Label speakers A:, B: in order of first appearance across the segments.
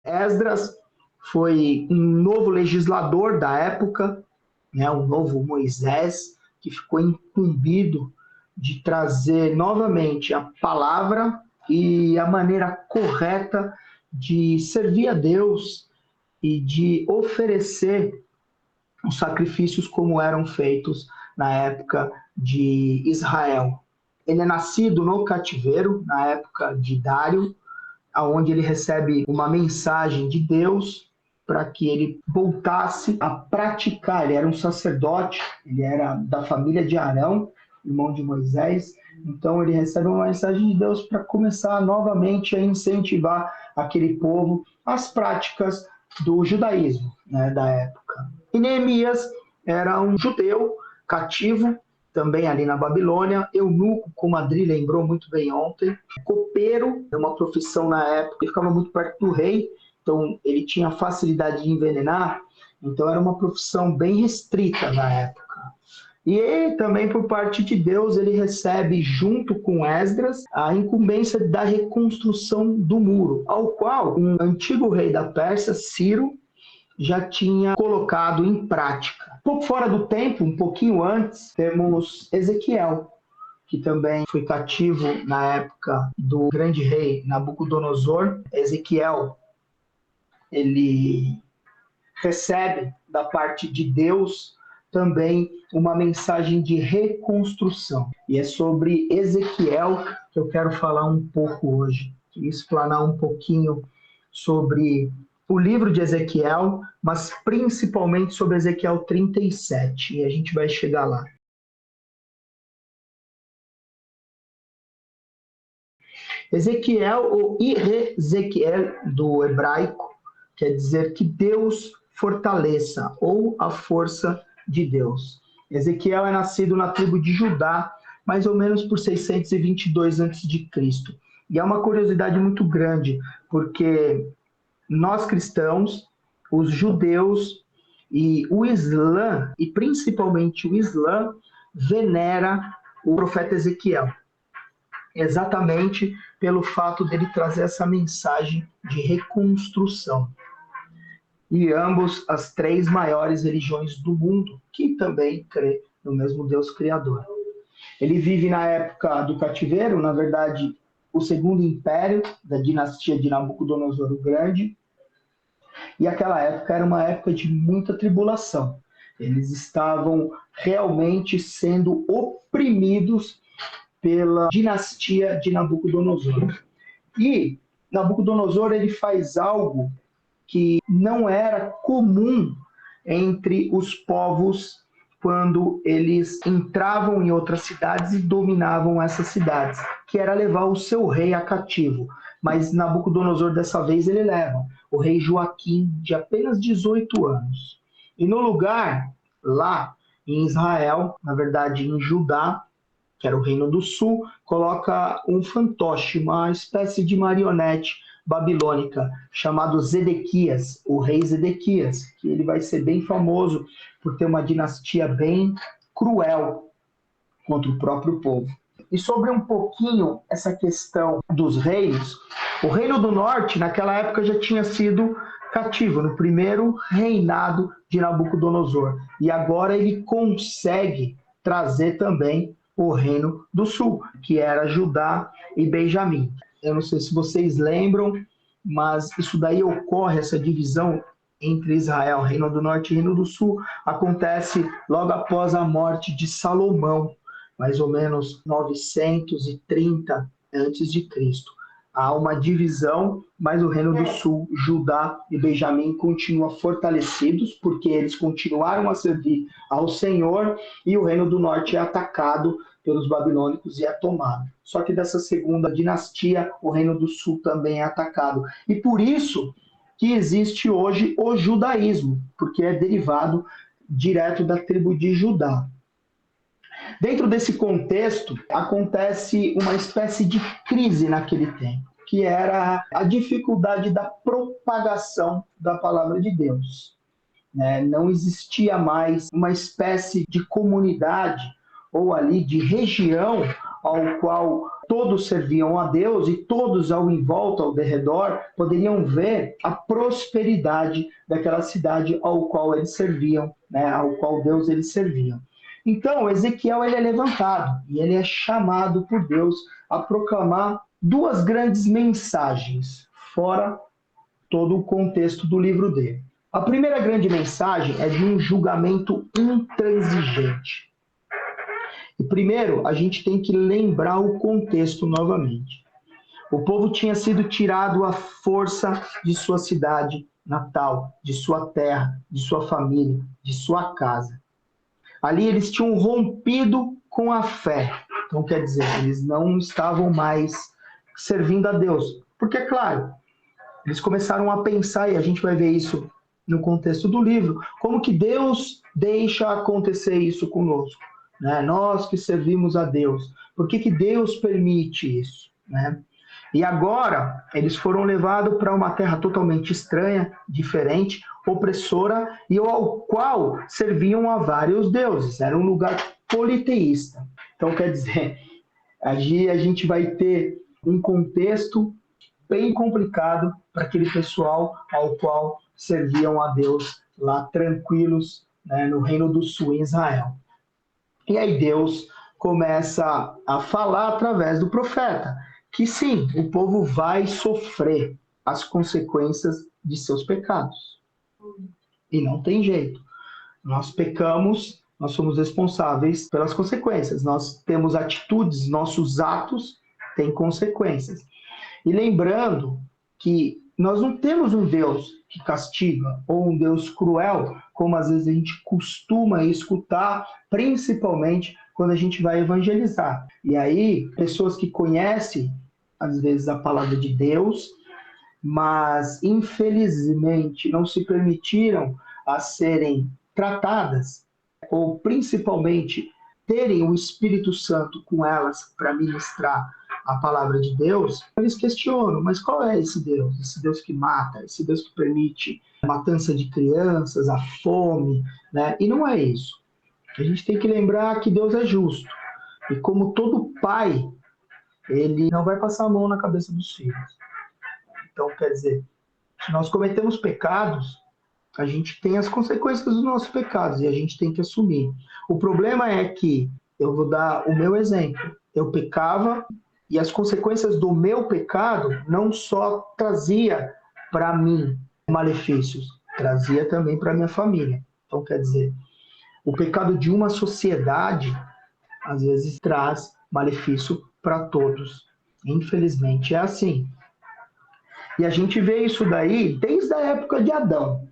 A: Esdras foi um novo legislador da época, né, um novo Moisés, que ficou incumbido de trazer novamente a palavra e a maneira correta de servir a Deus e de oferecer os sacrifícios como eram feitos na época de Israel. Ele é nascido no cativeiro, na época de Dário, onde ele recebe uma mensagem de Deus para que ele voltasse a praticar. Ele era um sacerdote, ele era da família de Arão, irmão de Moisés, então ele recebe uma mensagem de Deus para começar novamente a incentivar aquele povo às práticas do judaísmo, né, da época. E Neemias era um judeu cativo, também ali na Babilônia, eunuco, como a Adri lembrou muito bem ontem, copeiro, é uma profissão na época, ele ficava muito perto do rei, então ele tinha facilidade de envenenar, então era uma profissão bem restrita na época. E ele também, por parte de Deus, ele recebe, junto com Esdras, a incumbência da reconstrução do muro, ao qual um antigo rei da Pérsia, Ciro, já tinha colocado em prática. Um pouco fora do tempo, um pouquinho antes, temos Ezequiel, que também foi cativo na época do grande rei Nabucodonosor. Ezequiel, ele recebe da parte de Deus também uma mensagem de reconstrução. E é sobre Ezequiel que eu quero falar um pouco hoje, explanar um pouquinho sobre o livro de Ezequiel, mas principalmente sobre Ezequiel 37, e a gente vai chegar lá. Ezequiel, ou Ezequiel do hebraico, quer dizer que Deus fortaleça, ou a força de Deus. Ezequiel é nascido na tribo de Judá, mais ou menos por 622 a.C. E é uma curiosidade muito grande, porque nós cristãos, os judeus e o Islã, e principalmente o Islã, venera o profeta Ezequiel, exatamente pelo fato dele trazer essa mensagem de reconstrução. E ambos, as três maiores religiões do mundo, que também crê no mesmo Deus Criador. Ele vive na época do cativeiro, na verdade, o segundo império da dinastia de Nabucodonosor o Grande, e aquela época era uma época de muita tribulação. Eles estavam realmente sendo oprimidos pela dinastia de Nabucodonosor. E Nabucodonosor ele faz algo que não era comum entre os povos quando eles entravam em outras cidades e dominavam essas cidades, que era levar o seu rei a cativo. Mas Nabucodonosor, dessa vez, ele leva o rei Joaquim, de apenas 18 anos. E no lugar, lá em Israel, na verdade em Judá, que era o Reino do Sul, coloca um fantoche, uma espécie de marionete babilônica, chamado Zedequias, o rei Zedequias, que ele vai ser bem famoso por ter uma dinastia bem cruel contra o próprio povo. E sobre um pouquinho essa questão dos reinos, o Reino do Norte, naquela época, já tinha sido cativo, no primeiro reinado de Nabucodonosor. E agora ele consegue trazer também o Reino do Sul, que era Judá e Benjamim. Eu não sei se vocês lembram, mas isso daí ocorre, essa divisão entre Israel, Reino do Norte e Reino do Sul, acontece logo após a morte de Salomão, mais ou menos 930 a.C. Há uma divisão, mas o Reino do Sul, Judá e Benjamim continuam fortalecidos, porque eles continuaram a servir ao Senhor, e o Reino do Norte é atacado pelos babilônicos e é tomado. Só que dessa segunda dinastia, o Reino do Sul também é atacado. E por isso que existe hoje o judaísmo, porque é derivado direto da tribo de Judá. Dentro desse contexto, acontece uma espécie de crise naquele tempo, que era a dificuldade da propagação da palavra de Deus. Não existia mais uma espécie de comunidade ou ali de região ao qual todos serviam a Deus e todos em volta, ao derredor, poderiam ver a prosperidade daquela cidade ao qual eles serviam, né? Ao qual Deus eles serviam. Então, Ezequiel ele é levantado e ele é chamado por Deus a proclamar duas grandes mensagens, fora todo o contexto do livro dele. A primeira grande mensagem é de um julgamento intransigente. E primeiro, a gente tem que lembrar o contexto novamente. O povo tinha sido tirado à força de sua cidade natal, de sua terra, de sua família, de sua casa. Ali eles tinham rompido com a fé. Então, quer dizer, eles não estavam mais servindo a Deus. Porque, é claro, eles começaram a pensar, e a gente vai ver isso no contexto do livro, como que Deus deixa acontecer isso conosco, né? Nós que servimos a Deus, por que Deus permite isso, né? E agora eles foram levados para uma terra totalmente estranha, diferente, opressora, e ao qual serviam a vários deuses. Era um lugar politeísta. Então, quer dizer, aí a gente vai ter um contexto bem complicado para aquele pessoal ao qual serviam a Deus lá tranquilos, né, no Reino do Sul, em Israel. E aí Deus começa a falar através do profeta que sim, o povo vai sofrer as consequências de seus pecados. E não tem jeito. Nós pecamos, nós somos responsáveis pelas consequências. Nós temos atitudes, nossos atos têm consequências. E lembrando que nós não temos um Deus que castiga ou um Deus cruel, como às vezes a gente costuma escutar, principalmente quando a gente vai evangelizar. E aí, pessoas que conhecem, às vezes, a palavra de Deus, mas infelizmente não se permitiram a serem tratadas, ou principalmente terem o Espírito Santo com elas para ministrar a palavra de Deus, eles questionam, mas qual é esse Deus? Esse Deus que mata, esse Deus que permite a matança de crianças, a fome, né? E não é isso. A gente tem que lembrar que Deus é justo. E como todo pai, ele não vai passar a mão na cabeça dos filhos. Então, quer dizer, se nós cometemos pecados, a gente tem as consequências dos nossos pecados e a gente tem que assumir. O problema é que, eu vou dar o meu exemplo, eu pecava e as consequências do meu pecado não só trazia para mim malefícios, trazia também para minha família. Então, quer dizer, o pecado de uma sociedade, às vezes, traz malefício para todos. Infelizmente, é assim. E a gente vê isso daí desde a época de Adão.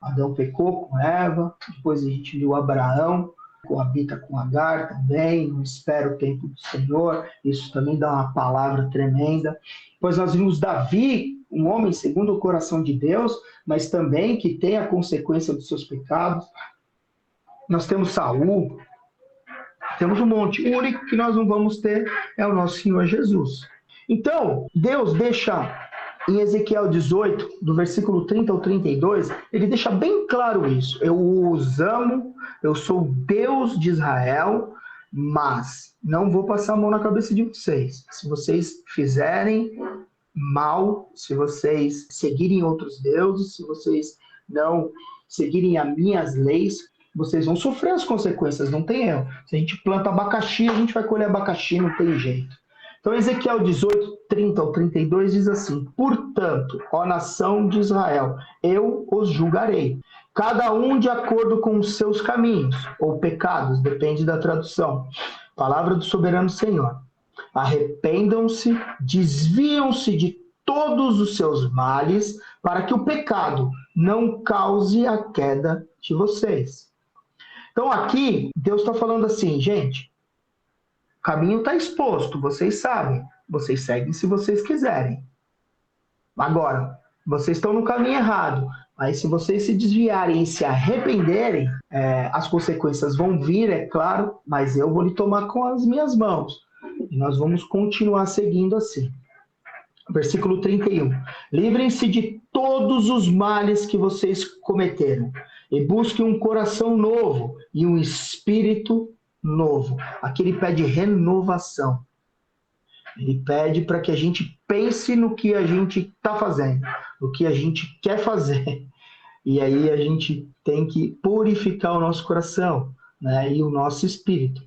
A: Adão pecou com Eva, depois a gente viu Abraão, coabita com Agar também, não espera o tempo do Senhor, isso também dá uma palavra tremenda. Depois nós vimos Davi, um homem segundo o coração de Deus, mas também que tem a consequência dos seus pecados. Nós temos Saul, temos um monte. O único que nós não vamos ter é o nosso Senhor Jesus. Então, Deus deixa em Ezequiel 18, do versículo 30 ao 32, ele deixa bem claro isso. Eu os amo, eu sou o Deus de Israel, mas não vou passar a mão na cabeça de vocês. Se vocês fizerem mal, se vocês seguirem outros deuses, se vocês não seguirem as minhas leis, vocês vão sofrer as consequências, não tem erro. Se a gente planta abacaxi, a gente vai colher abacaxi, não tem jeito. Então, Ezequiel 18, 30 ao 32 diz assim: portanto, ó nação de Israel, eu os julgarei, cada um de acordo com os seus caminhos, ou pecados, depende da tradução. Palavra do soberano Senhor. Arrependam-se, desviam-se de todos os seus males, para que o pecado não cause a queda de vocês. Então, aqui, Deus está falando assim, gente, o caminho está exposto, vocês sabem. Vocês seguem se vocês quiserem. Agora, vocês estão no caminho errado. Mas se vocês se desviarem e se arrependerem, as consequências vão vir, é claro, mas eu vou lhe tomar com as minhas mãos. E nós vamos continuar seguindo assim. Versículo 31. Livrem-se de todos os males que vocês cometeram e busquem um coração novo e um espírito novo. Aqui ele pede renovação. Ele pede para que a gente pense no que a gente está fazendo, no que a gente quer fazer. E aí a gente tem que purificar o nosso coração, né, e o nosso espírito.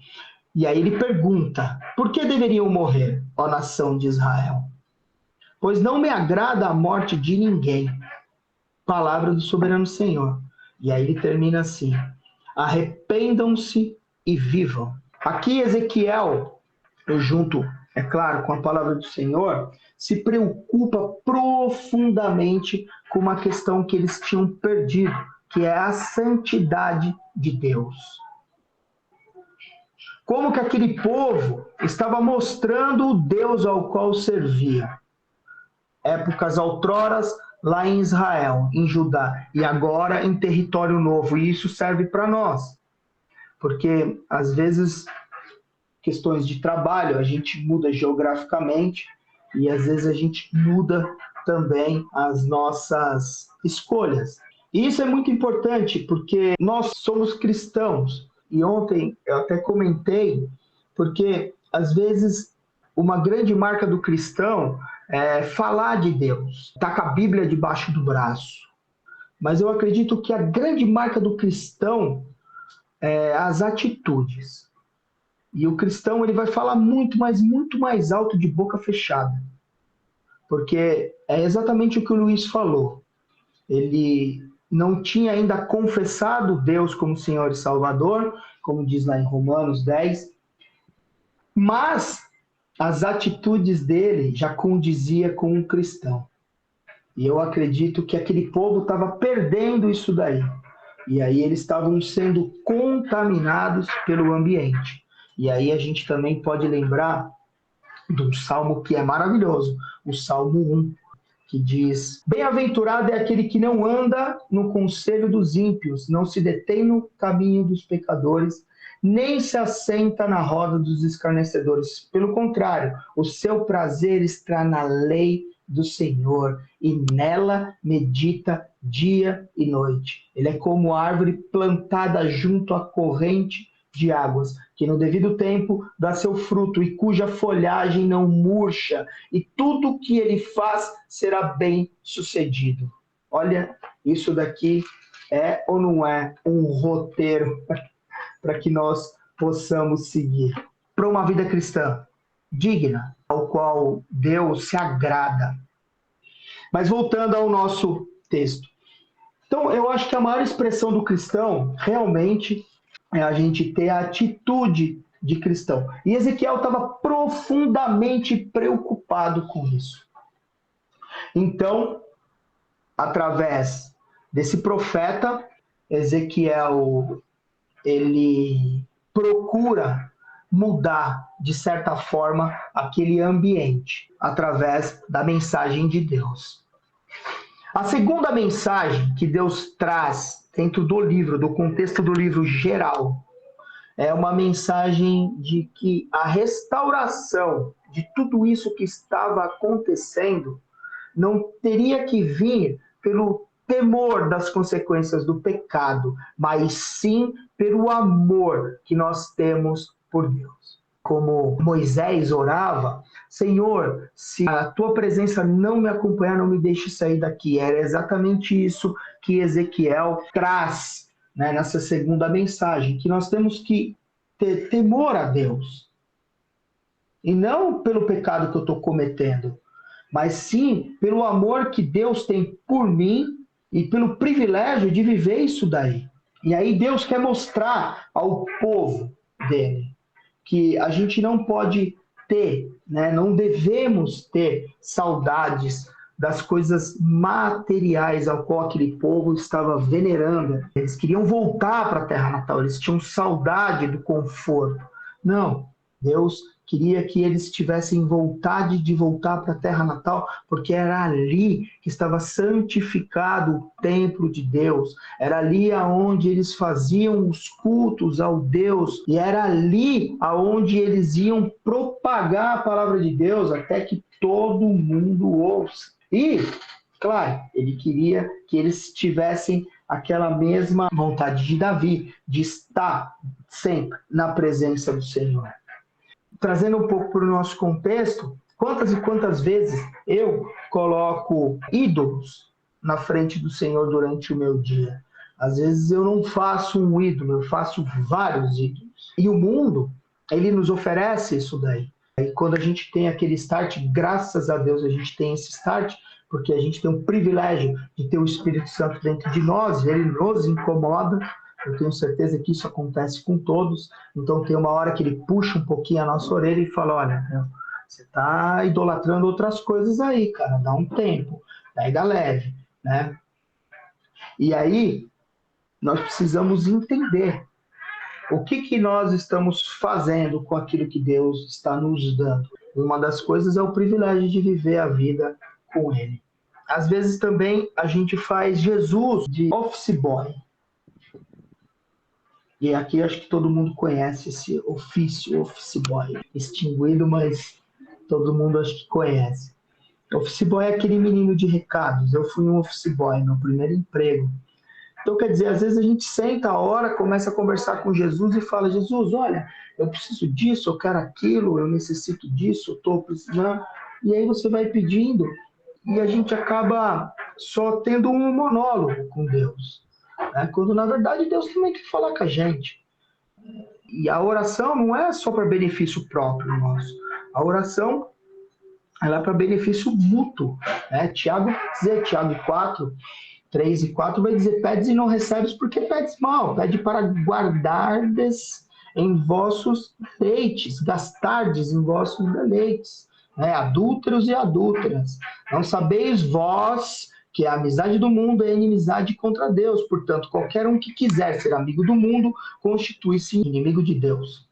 A: E aí ele pergunta: por que deveriam morrer, ó nação de Israel? Pois não me agrada a morte de ninguém. Palavra do soberano Senhor. E aí ele termina assim: arrependam-se e vivam. Aqui Ezequiel, eu junto, é claro, com a palavra do Senhor, se preocupa profundamente com uma questão que eles tinham perdido, que é a santidade de Deus. Como que aquele povo estava mostrando o Deus ao qual servia. Épocas outroras lá em Israel, em Judá, e agora em território novo. E isso serve para nós, porque às vezes questões de trabalho a gente muda geograficamente e às vezes a gente muda também as nossas escolhas. E isso é muito importante porque nós somos cristãos. E ontem eu até comentei, porque às vezes uma grande marca do cristão é falar de Deus, estar com a Bíblia debaixo do braço. Mas eu acredito que a grande marca do cristão é as atitudes. E o cristão ele vai falar muito mais alto de boca fechada. Porque é exatamente o que o Luiz falou. Ele não tinha ainda confessado Deus como Senhor e Salvador, como diz lá em Romanos 10, mas as atitudes dele já condizia com um cristão. E eu acredito que aquele povo estava perdendo isso daí. E aí eles estavam sendo contaminados pelo ambiente. E aí a gente também pode lembrar de um salmo que é maravilhoso, o Salmo 1, que diz: bem-aventurado é aquele que não anda no conselho dos ímpios, não se detém no caminho dos pecadores, nem se assenta na roda dos escarnecedores. Pelo contrário, o seu prazer está na lei do Senhor, e nela medita dia e noite. Ele é como árvore plantada junto à corrente de águas, que no devido tempo dá seu fruto e cuja folhagem não murcha, e tudo que ele faz será bem sucedido. Olha, isso daqui é ou não é um roteiro para que nós possamos seguir para uma vida cristã digna, ao qual Deus se agrada. Mas voltando ao nosso texto. Então, eu acho que a maior expressão do cristão realmente é a gente ter a atitude de cristão. E Ezequiel estava profundamente preocupado com isso. Então, através desse profeta, Ezequiel, ele procura mudar, de certa forma, aquele ambiente, através da mensagem de Deus. A segunda mensagem que Deus traz dentro do livro, do contexto do livro geral, é uma mensagem de que a restauração de tudo isso que estava acontecendo não teria que vir pelo temor das consequências do pecado, mas sim pelo amor que nós temos por Deus. Como Moisés orava: Senhor, se a tua presença não me acompanhar, não me deixe sair daqui. Era exatamente isso que Ezequiel traz, né, nessa segunda mensagem, que nós temos que ter temor a Deus. E não pelo pecado que eu estou cometendo, mas sim pelo amor que Deus tem por mim e pelo privilégio de viver isso daí. E aí Deus quer mostrar ao povo dele que a gente não pode ter, né, não devemos ter saudades das coisas materiais ao qual aquele povo estava venerando. Eles queriam voltar para a terra natal, eles tinham saudade do conforto. Não, Deus queria que eles tivessem vontade de voltar para a terra natal, porque era ali que estava santificado o templo de Deus, era ali aonde eles faziam os cultos ao Deus, e era ali aonde eles iam propagar a palavra de Deus até que todo mundo ouça. E, claro, ele queria que eles tivessem aquela mesma vontade de Davi, de estar sempre na presença do Senhor. trazendo um pouco para o nosso contexto, quantas e quantas vezes eu coloco ídolos na frente do Senhor durante o meu dia? Às vezes eu não faço um ídolo, eu faço vários ídolos. E o mundo, ele nos oferece isso daí. E quando a gente tem aquele start, graças a Deus a gente tem esse start, porque a gente tem o privilégio de ter o Espírito Santo dentro de nós, ele nos incomoda. Eu tenho certeza que isso acontece com todos. Então tem uma hora que ele puxa um pouquinho a nossa orelha e fala, olha, você está idolatrando outras coisas aí, cara, dá um tempo, pega leve, né? E aí nós precisamos entender o que nós estamos fazendo com aquilo que Deus está nos dando. Uma das coisas é o privilégio de viver a vida com Ele. Às vezes também a gente faz Jesus de office boy. E aqui acho que todo mundo conhece esse ofício, office boy. Extinguido, mas todo mundo acho que conhece. Office boy é aquele menino de recados. Eu fui um office boy, meu primeiro emprego. Então, quer dizer, às vezes a gente senta a hora, começa a conversar com Jesus e fala, Jesus, olha, eu preciso disso, eu quero aquilo, eu necessito disso, eu estou precisando. E aí você vai pedindo e a gente acaba só tendo um monólogo com Deus, né? Quando, na verdade, Deus também quer falar com a gente. E a oração não é só para benefício próprio nosso. A oração, ela é para benefício mútuo, né? Tiago 4, 3 e 4 vai dizer, pedes e não recebes porque pedes mal, pede para guardardes em vossos deleites, gastardes em vossos deleites, né? Adúlteros e adúlteras. Não sabeis vós que a amizade do mundo é inimizade contra Deus, portanto, qualquer um que quiser ser amigo do mundo, constitui-se inimigo de Deus.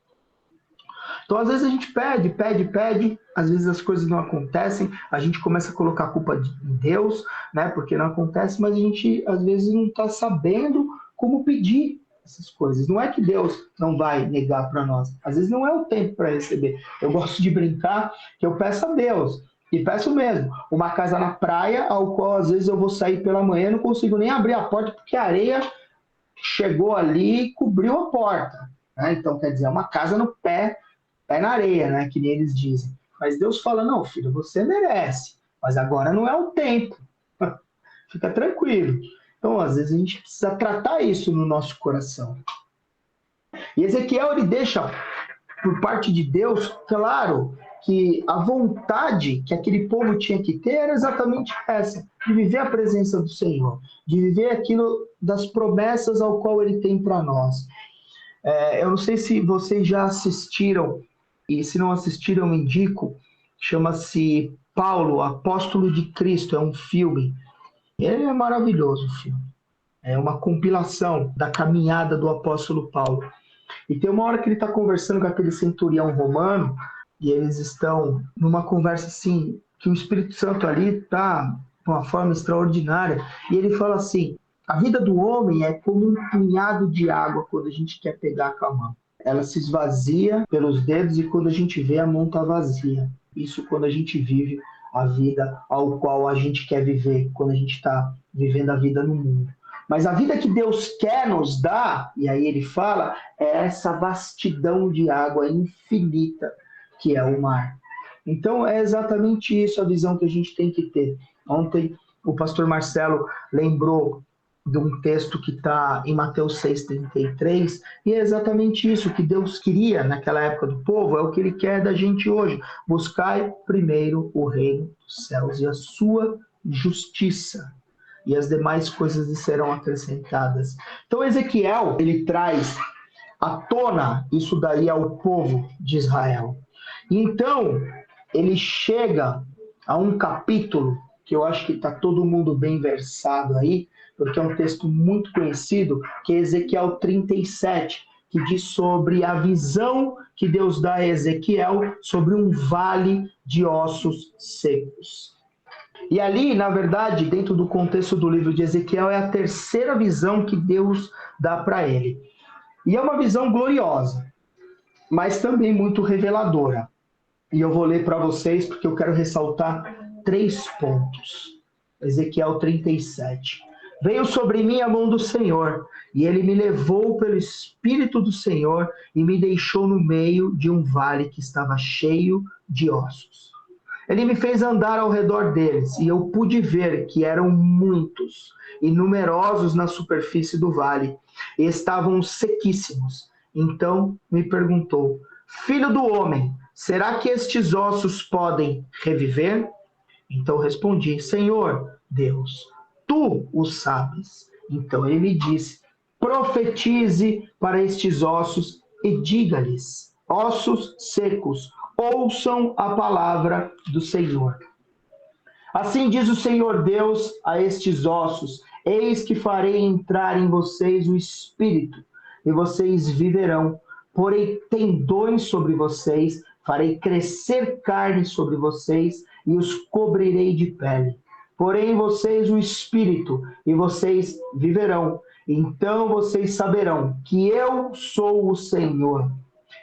A: Então, às vezes a gente pede, às vezes as coisas não acontecem, a gente começa a colocar a culpa em Deus, né, porque não acontece, mas a gente, às vezes, não está sabendo como pedir essas coisas. Não é que Deus não vai negar para nós, às vezes não é o tempo para receber. Eu gosto de brincar que eu peço a Deus, e peço mesmo, uma casa na praia, ao qual às vezes eu vou sair pela manhã e não consigo nem abrir a porta, porque a areia chegou ali e cobriu a porta, né? Então, quer dizer, é uma casa no pé na areia, né? Que nem eles dizem. Mas Deus fala, não, filho, você merece, mas agora não é o tempo. Fica tranquilo. Então, às vezes, a gente precisa tratar isso no nosso coração. E Ezequiel, ele deixa, por parte de Deus, claro, que a vontade que aquele povo tinha que ter era exatamente essa, de viver a presença do Senhor, de viver aquilo das promessas ao qual ele tem para nós. Eu não sei se vocês já assistiram, e se não assistiram, eu indico, chama-se Paulo, Apóstolo de Cristo, é um filme. Ele é maravilhoso, o filme. É uma compilação da caminhada do apóstolo Paulo. E tem uma hora que ele está conversando com aquele centurião romano, e eles estão numa conversa assim, que o Espírito Santo ali está de uma forma extraordinária, e ele fala assim, a vida do homem é como um punhado de água quando a gente quer pegar com a mão. Ela se esvazia pelos dedos e quando a gente vê, a mão está vazia. Isso quando a gente vive a vida ao qual a gente quer viver, quando a gente está vivendo a vida no mundo. Mas a vida que Deus quer nos dar, e aí ele fala, é essa vastidão de água infinita que é o mar. Então é exatamente isso a visão que a gente tem que ter. Ontem o pastor Marcelo lembrou de um texto que está em Mateus 6,33, e é exatamente isso que Deus queria naquela época do povo, é o que Ele quer da gente hoje. Buscai primeiro o reino dos céus e a sua justiça, e as demais coisas lhe serão acrescentadas. Então Ezequiel, ele traz à tona isso daí ao povo de Israel. Então, ele chega a um capítulo que eu acho que está todo mundo bem versado aí, porque é um texto muito conhecido, que é Ezequiel 37, que diz sobre a visão que Deus dá a Ezequiel sobre um vale de ossos secos. E ali, na verdade, dentro do contexto do livro de Ezequiel, é a terceira visão que Deus dá para ele. E é uma visão gloriosa, mas também muito reveladora. E eu vou ler para vocês, porque eu quero ressaltar 3 pontos. Ezequiel 37. Veio sobre mim a mão do Senhor, e ele me levou pelo Espírito do Senhor e me deixou no meio de um vale que estava cheio de ossos. Ele me fez andar ao redor deles, e eu pude ver que eram muitos e numerosos na superfície do vale, e estavam sequíssimos. Então me perguntou: Filho do homem, será que estes ossos podem reviver? Então respondi: Senhor Deus, tu o sabes. Então ele me disse: profetize para estes ossos e diga-lhes: ossos secos, ouçam a palavra do Senhor. Assim diz o Senhor Deus a estes ossos: eis que farei entrar em vocês o espírito, e vocês viverão. Porei tendões sobre vocês, farei crescer carne sobre vocês, e os cobrirei de pele. Porém em vocês o espírito, e vocês viverão. Então vocês saberão que eu sou o Senhor.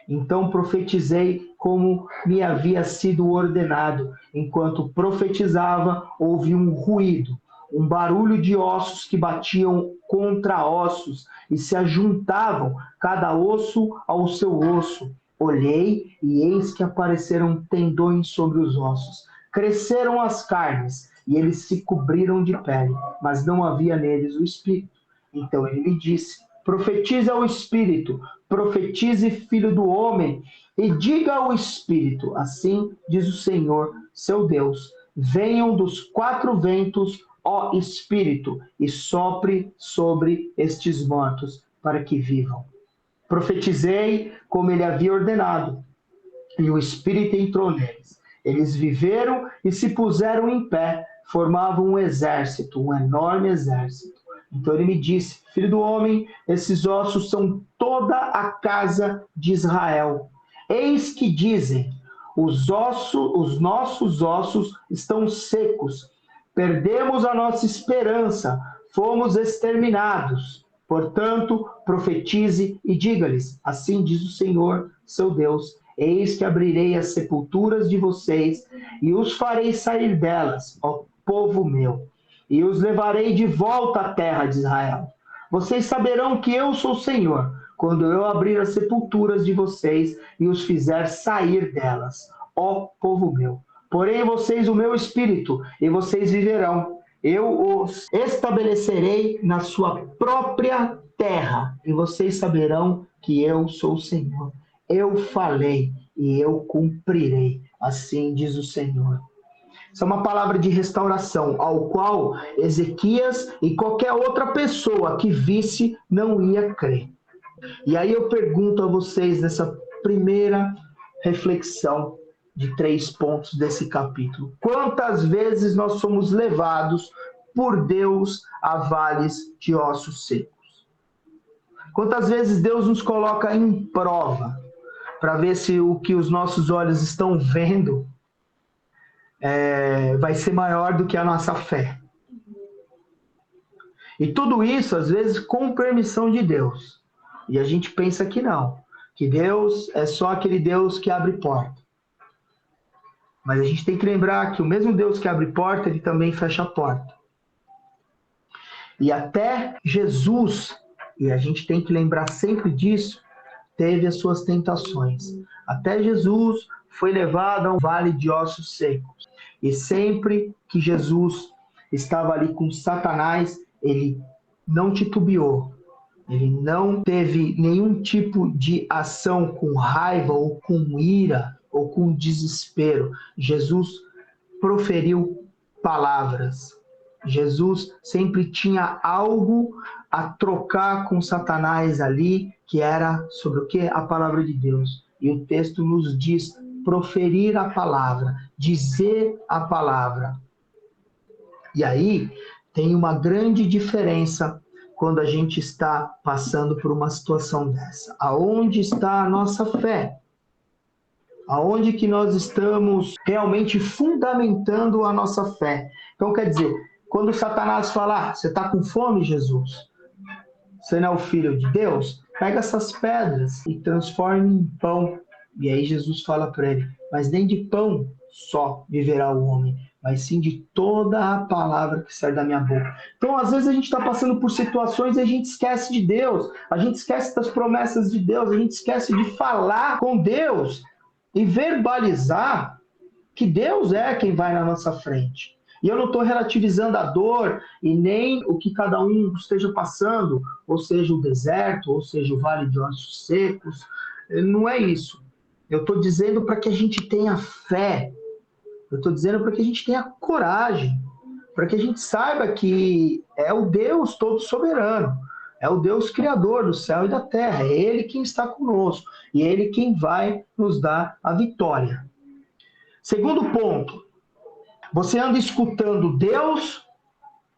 A: Então profetizei como me havia sido ordenado. Enquanto profetizava, ouvi um ruído, um barulho de ossos que batiam contra ossos e se ajuntavam, cada osso ao seu osso. Olhei e eis que apareceram tendões sobre os ossos. Cresceram as carnes e eles se cobriram de pele, mas não havia neles o espírito. Então ele me disse: profetize ao espírito, profetize, filho do homem, e diga ao espírito: assim diz o Senhor, seu Deus: venham dos quatro ventos, ó espírito, e sopre sobre estes mortos, para que vivam. Profetizei como ele havia ordenado, e o espírito entrou neles. Eles viveram e se puseram em pé, formavam um exército, um enorme exército. Então ele me disse: filho do homem, esses ossos são toda a casa de Israel. Eis que dizem: os nossos ossos estão secos, perdemos a nossa esperança, fomos exterminados. Portanto, profetize e diga-lhes: assim diz o Senhor, seu Deus: eis que abrirei as sepulturas de vocês e os farei sair delas, ó povo meu, e os levarei de volta à terra de Israel. Vocês saberão que eu sou o Senhor, quando eu abrir as sepulturas de vocês e os fizer sair delas, ó povo meu. Porém em vocês o meu espírito, e vocês viverão. Eu os estabelecerei na sua própria terra, e vocês saberão que eu sou o Senhor. Eu falei e eu cumprirei, assim diz o Senhor. Isso é uma palavra de restauração, ao qual Ezequias e qualquer outra pessoa que visse não ia crer. E aí eu pergunto a vocês, nessa primeira reflexão de 3 pontos desse capítulo: quantas vezes nós somos levados por Deus a vales de ossos secos? Quantas vezes Deus nos coloca em prova para ver se o que os nossos olhos estão vendo vai ser maior do que a nossa fé. E tudo isso, às vezes, com permissão de Deus. E a gente pensa que não, que Deus é só aquele Deus que abre porta. Mas a gente tem que lembrar que o mesmo Deus que abre porta, ele também fecha a porta. E até Jesus, e a gente tem que lembrar sempre disso, teve as suas tentações. Até Jesus foi levado a um vale de ossos secos. E sempre que Jesus estava ali com Satanás, ele não titubeou. Ele não teve nenhum tipo de ação com raiva ou com ira ou com desespero. Jesus proferiu palavras. Jesus sempre tinha algo a trocar com Satanás ali, que era sobre o quê? A palavra de Deus. E o texto nos diz proferir a palavra, dizer a palavra. E aí tem uma grande diferença quando a gente está passando por uma situação dessa. Aonde está a nossa fé? Aonde que nós estamos realmente fundamentando a nossa fé? Então, quer dizer, quando Satanás fala: você está com fome, Jesus? Você não é o Filho de Deus? Pega essas pedras e transforme em pão. E aí Jesus fala para ele: mas nem de pão só viverá o homem, mas sim de toda a palavra que sai da minha boca. Então, às vezes a gente está passando por situações e a gente esquece de Deus, a gente esquece das promessas de Deus, a gente esquece de falar com Deus e verbalizar que Deus é quem vai na nossa frente. E eu não estou relativizando a dor e nem o que cada um esteja passando, ou seja, o deserto, ou seja, o vale de ossos secos. Não é isso. Eu estou dizendo para que a gente tenha fé. Eu estou dizendo para que a gente tenha coragem. Para que a gente saiba que é o Deus todo soberano. É o Deus criador do céu e da terra. É Ele quem está conosco. E é Ele quem vai nos dar a vitória. Segundo ponto. Você anda escutando Deus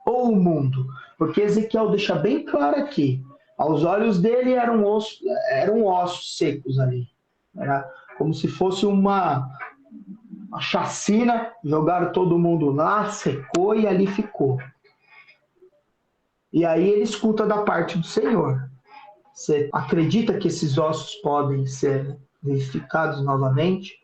A: ou o mundo? Porque Ezequiel deixa bem claro aqui. Aos olhos dele eram ossos secos ali. Era como se fosse uma chacina, jogaram todo mundo lá, secou e ali ficou. E aí ele escuta da parte do Senhor. Você acredita que esses ossos podem ser vivificados novamente?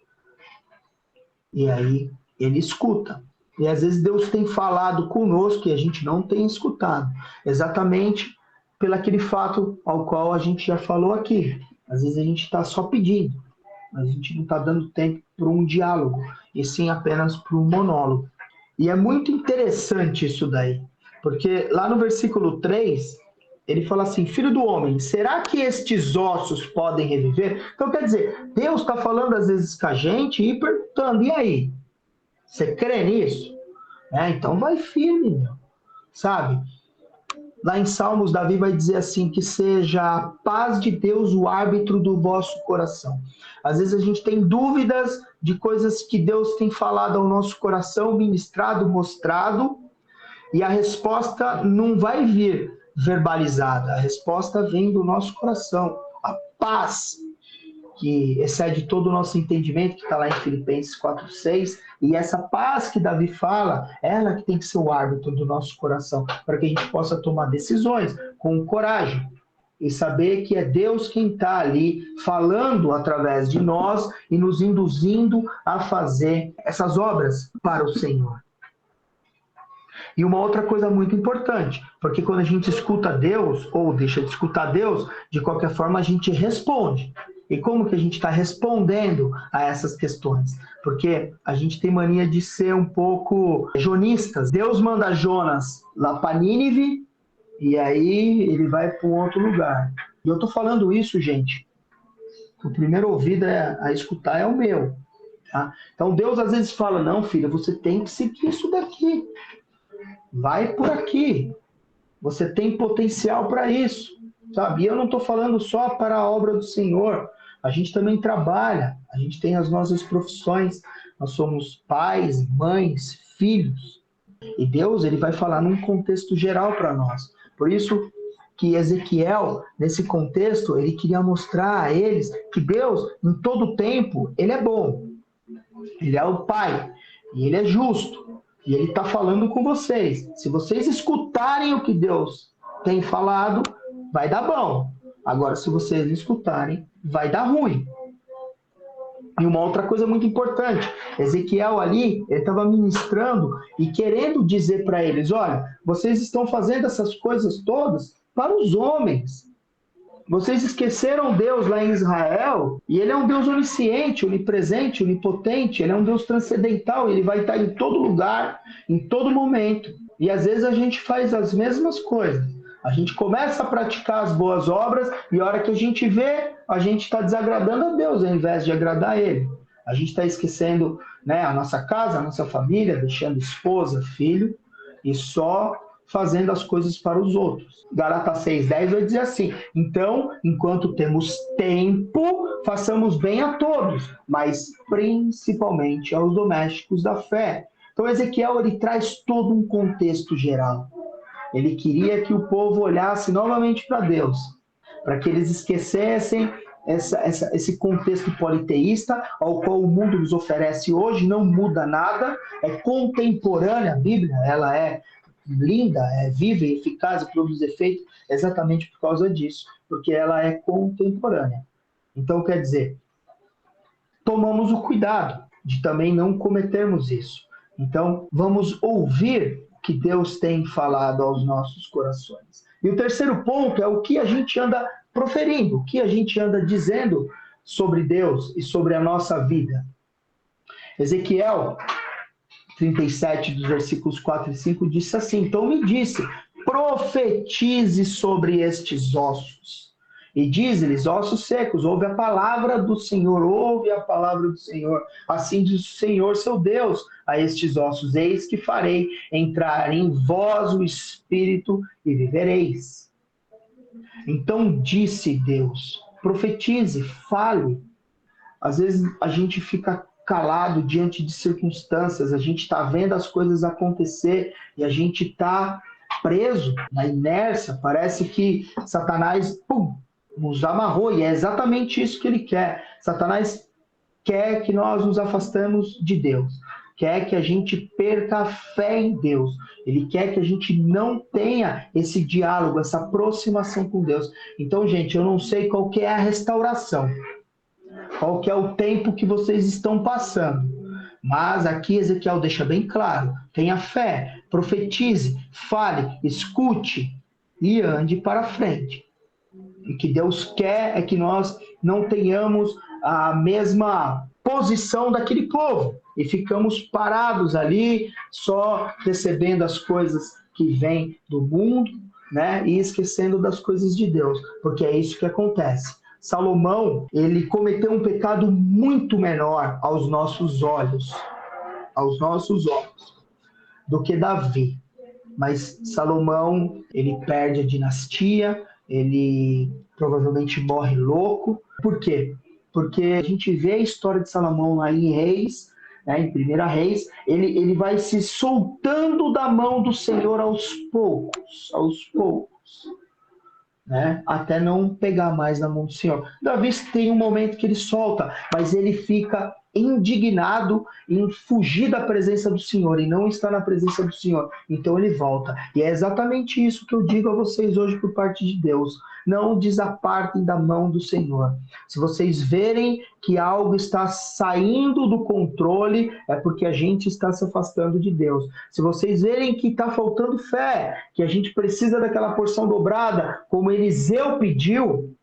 A: E aí ele escuta. E às vezes Deus tem falado conosco e a gente não tem escutado. Exatamente pelo aquele fato ao qual a gente já falou aqui. Às vezes a gente está só pedindo, mas a gente não está dando tempo para um diálogo, e sim apenas para um monólogo. E é muito interessante isso daí, porque lá no versículo 3, ele fala assim, filho do homem, será que estes ossos podem reviver? Então quer dizer, Deus está falando às vezes com a gente e perguntando, e aí? Você crê nisso? Então vai firme, meu. Sabe? Lá em Salmos, Davi vai dizer assim, que seja a paz de Deus o árbitro do vosso coração. Às vezes a gente tem dúvidas de coisas que Deus tem falado ao nosso coração, ministrado, mostrado, e a resposta não vai vir verbalizada, a resposta vem do nosso coração. A paz que excede todo o nosso entendimento, que está lá em Filipenses 4:6, e essa paz que Davi fala, ela que tem que ser o árbitro do nosso coração, para que a gente possa tomar decisões com coragem, e saber que é Deus quem está ali falando através de nós e nos induzindo a fazer essas obras para o Senhor. E uma outra coisa muito importante, porque quando a gente escuta Deus, ou deixa de escutar Deus, de qualquer forma a gente responde. E como que a gente está respondendo a essas questões? Porque a gente tem mania de ser um pouco jonistas. Deus manda Jonas lá para Nínive, e aí ele vai para um outro lugar. E eu estou falando isso, gente, o primeiro ouvido a escutar é o meu. Tá? Então Deus às vezes fala, não, filha, você tem que seguir isso daqui. Vai por aqui. Você tem potencial para isso. Sabe? E eu não estou falando só para a obra do Senhor. A gente também trabalha. A gente tem as nossas profissões. Nós somos pais, mães, filhos. E Deus ele vai falar num contexto geral para nós. Por isso que Ezequiel, nesse contexto, ele queria mostrar a eles que Deus, em todo tempo, ele é bom. Ele é o Pai. E ele é justo. E ele está falando com vocês. Se vocês escutarem o que Deus tem falado, vai dar bom. Agora, se vocês não escutarem, vai dar ruim. E uma outra coisa muito importante, Ezequiel ali, ele estava ministrando e querendo dizer para eles, olha, vocês estão fazendo essas coisas todas para os homens. Vocês esqueceram Deus lá em Israel, e Ele é um Deus onisciente, onipresente, onipotente, Ele é um Deus transcendental, Ele vai estar em todo lugar, em todo momento. E às vezes a gente faz as mesmas coisas. A gente começa a praticar as boas obras, e a hora que a gente vê, a gente está desagradando a Deus, ao invés de agradar a Ele. A gente está esquecendo, né, a nossa casa, a nossa família, deixando esposa, filho, e só fazendo as coisas para os outros. Gálatas 6:10 vai dizer assim, então, enquanto temos tempo, façamos bem a todos, mas principalmente aos domésticos da fé. Então, Ezequiel, ele traz todo um contexto geral. Ele queria que o povo olhasse novamente para Deus, para que eles esquecessem esse contexto politeísta ao qual o mundo nos oferece hoje, não muda nada, é contemporânea, a Bíblia, ela é linda, é viva e eficaz e produz efeito exatamente por causa disso, porque ela é contemporânea. Então, quer dizer, tomamos o cuidado. de também não cometermos isso. Então, vamos ouvir o que Deus tem falado aos nossos corações. E o terceiro ponto é o que a gente anda proferindo, o que a gente anda dizendo sobre Deus e sobre a nossa vida. Ezequiel 37, dos versículos 4 e 5, disse assim: então me disse, profetize sobre estes ossos. E diz-lhes, ossos secos, ouve a palavra do Senhor, ouve a palavra do Senhor. Assim diz o Senhor, seu Deus, a estes ossos: eis que farei entrar em vós o Espírito e vivereis. Então disse Deus, profetize, fale. Às vezes a gente fica calado diante de circunstâncias, a gente está vendo as coisas acontecer e a gente está preso na inércia. Parece que Satanás nos amarrou, e é exatamente isso que ele quer. Satanás quer que nós nos afastemos de Deus, quer que a gente perca a fé em Deus, ele quer que a gente não tenha esse diálogo, essa aproximação com Deus. Então, gente, eu não sei qual que é a restauração, qual que é o tempo que vocês estão passando, mas aqui Ezequiel deixa bem claro: tenha fé, profetize, fale, escute e ande para frente. E que Deus quer é que nós não tenhamos a mesma posição daquele povo e ficamos parados ali, só recebendo as coisas que vêm do mundo, né, e esquecendo das coisas de Deus, porque é isso que acontece. Salomão, ele cometeu um pecado muito menor aos nossos olhos, do que Davi. Mas Salomão, ele perde a dinastia, ele provavelmente morre louco. Por quê? Porque a gente vê a história de Salomão lá em Reis, né, em 1 Reis, ele vai se soltando da mão do Senhor aos poucos, né, até não pegar mais na mão do Senhor. Davi tem um momento que ele solta, mas ele fica indignado em fugir da presença do Senhor e não estar na presença do Senhor. Então ele volta. E é exatamente isso que eu digo a vocês hoje por parte de Deus: não desapartem da mão do Senhor. Se vocês verem que algo está saindo do controle, é porque a gente está se afastando de Deus. Se vocês verem que está faltando fé, que a gente precisa daquela porção dobrada, como Eliseu pediu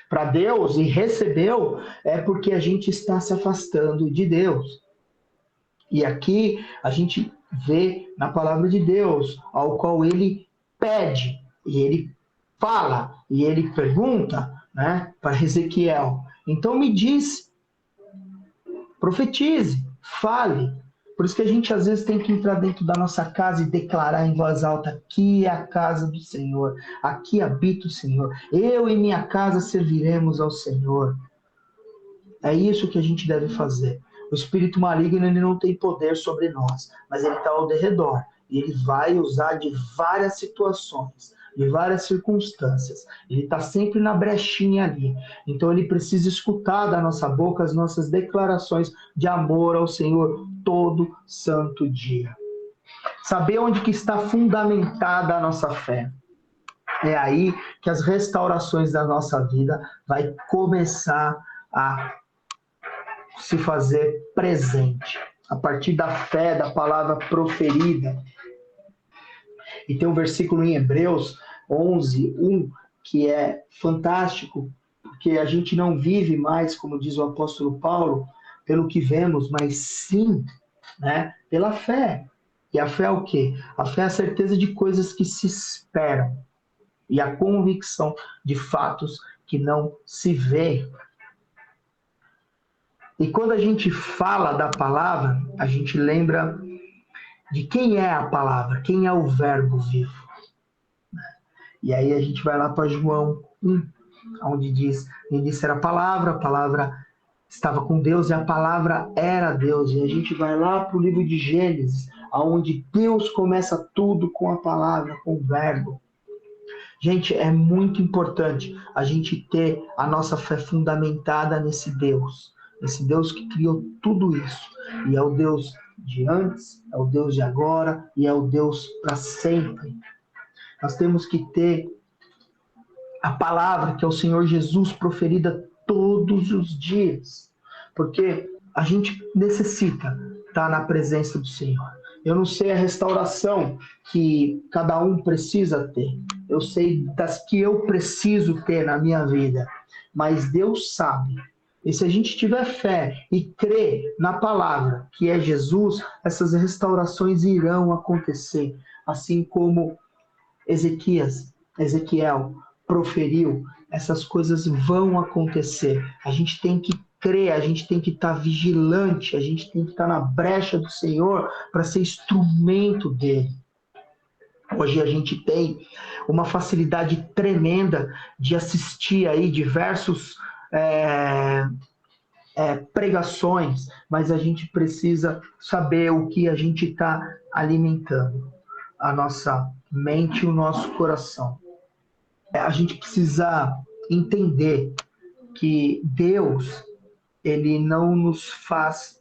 A: para Deus e recebeu, é porque a gente está se afastando de Deus. E aqui a gente vê na palavra de Deus, ao qual ele pede, e ele fala, e ele pergunta, né, para Ezequiel: então me diz, profetize, fale. Por isso que a gente às vezes tem que entrar dentro da nossa casa e declarar em voz alta: aqui é a casa do Senhor, aqui habita o Senhor, eu e minha casa serviremos ao Senhor. É isso que a gente deve fazer. O espírito maligno, ele não tem poder sobre nós, mas ele está ao redor. E ele vai usar de várias situações, de várias circunstâncias. Ele está sempre na brechinha ali. Então ele precisa escutar da nossa boca as nossas declarações de amor ao Senhor todo santo dia. Saber onde que está fundamentada a nossa fé. É aí que as restaurações da nossa vida vai começar a se fazer presente, a partir da fé, da palavra proferida. E tem um versículo em Hebreus 11:1, que é fantástico, porque a gente não vive mais, como diz o apóstolo Paulo, pelo que vemos, mas sim, né, pela fé. E a fé é o quê? A fé é a certeza de coisas que se esperam e a convicção de fatos que não se veem. E quando a gente fala da palavra, a gente lembra de quem é a palavra, quem é o verbo vivo. E aí a gente vai lá para João 1, onde diz: no início era a palavra estava com Deus e a palavra era Deus. E a gente vai lá para o livro de Gênesis, onde Deus começa tudo com a palavra, com o verbo. Gente, é muito importante a gente ter a nossa fé fundamentada nesse Deus que criou tudo isso. E é o Deus de antes, é o Deus de agora e é o Deus para sempre. Nós temos que ter a palavra que é o Senhor Jesus proferida todos os dias. Porque a gente necessita estar na presença do Senhor. Eu não sei a restauração que cada um precisa ter. Eu sei das que eu preciso ter na minha vida. Mas Deus sabe. E se a gente tiver fé e crer na palavra, que é Jesus, essas restaurações irão acontecer. Assim como Ezequiel proferiu, essas coisas vão acontecer. A gente tem que crer, a gente tem que estar vigilante, a gente tem que estar na brecha do Senhor para ser instrumento dele. Hoje a gente tem uma facilidade tremenda de assistir aí diversos pregações, mas a gente precisa saber o que a gente está alimentando, a nossa mente e o nosso coração. A gente precisa entender que Deus, ele não nos faz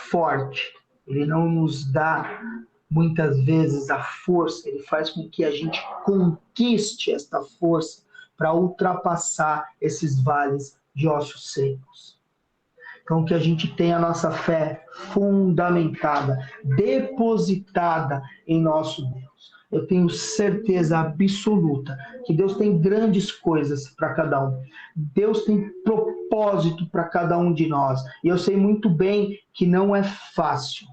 A: forte, ele não nos dá muitas vezes a força, ele faz com que a gente conquiste esta força para ultrapassar esses vales de ossos secos. Então, que a gente tenha a nossa fé fundamentada, depositada em nosso Deus. Eu tenho certeza absoluta que Deus tem grandes coisas para cada um. Deus tem propósito para cada um de nós. E eu sei muito bem que não é fácil.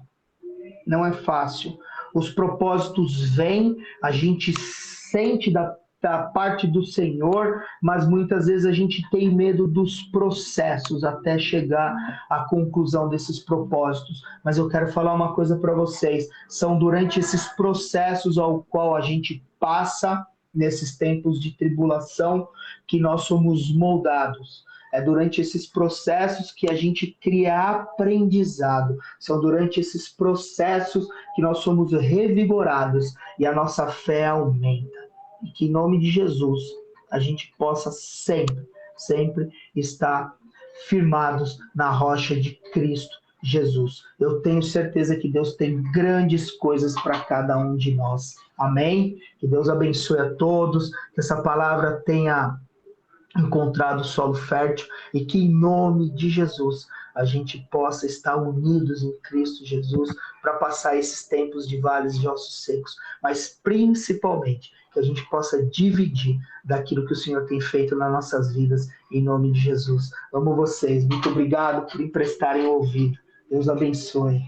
A: Não é fácil. Os propósitos vêm, a gente sente da parte do Senhor, mas muitas vezes a gente tem medo dos processos até chegar à conclusão desses propósitos. Mas eu quero falar uma coisa para vocês, são durante esses processos ao qual a gente passa nesses tempos de tribulação que nós somos moldados. É durante esses processos que a gente cria aprendizado. São durante esses processos que nós somos revigorados e a nossa fé aumenta. E que em nome de Jesus a gente possa sempre estar firmados na rocha de Cristo Jesus. Eu tenho certeza que Deus tem grandes coisas para cada um de nós. Amém? Que Deus abençoe a todos, que essa palavra tenha encontrado solo fértil e que em nome de Jesus a gente possa estar unidos em Cristo Jesus para passar esses tempos de vales de ossos secos, mas principalmente que a gente possa dividir daquilo que o Senhor tem feito nas nossas vidas em nome de Jesus. Amo vocês, muito obrigado por emprestarem o ouvido. Deus abençoe.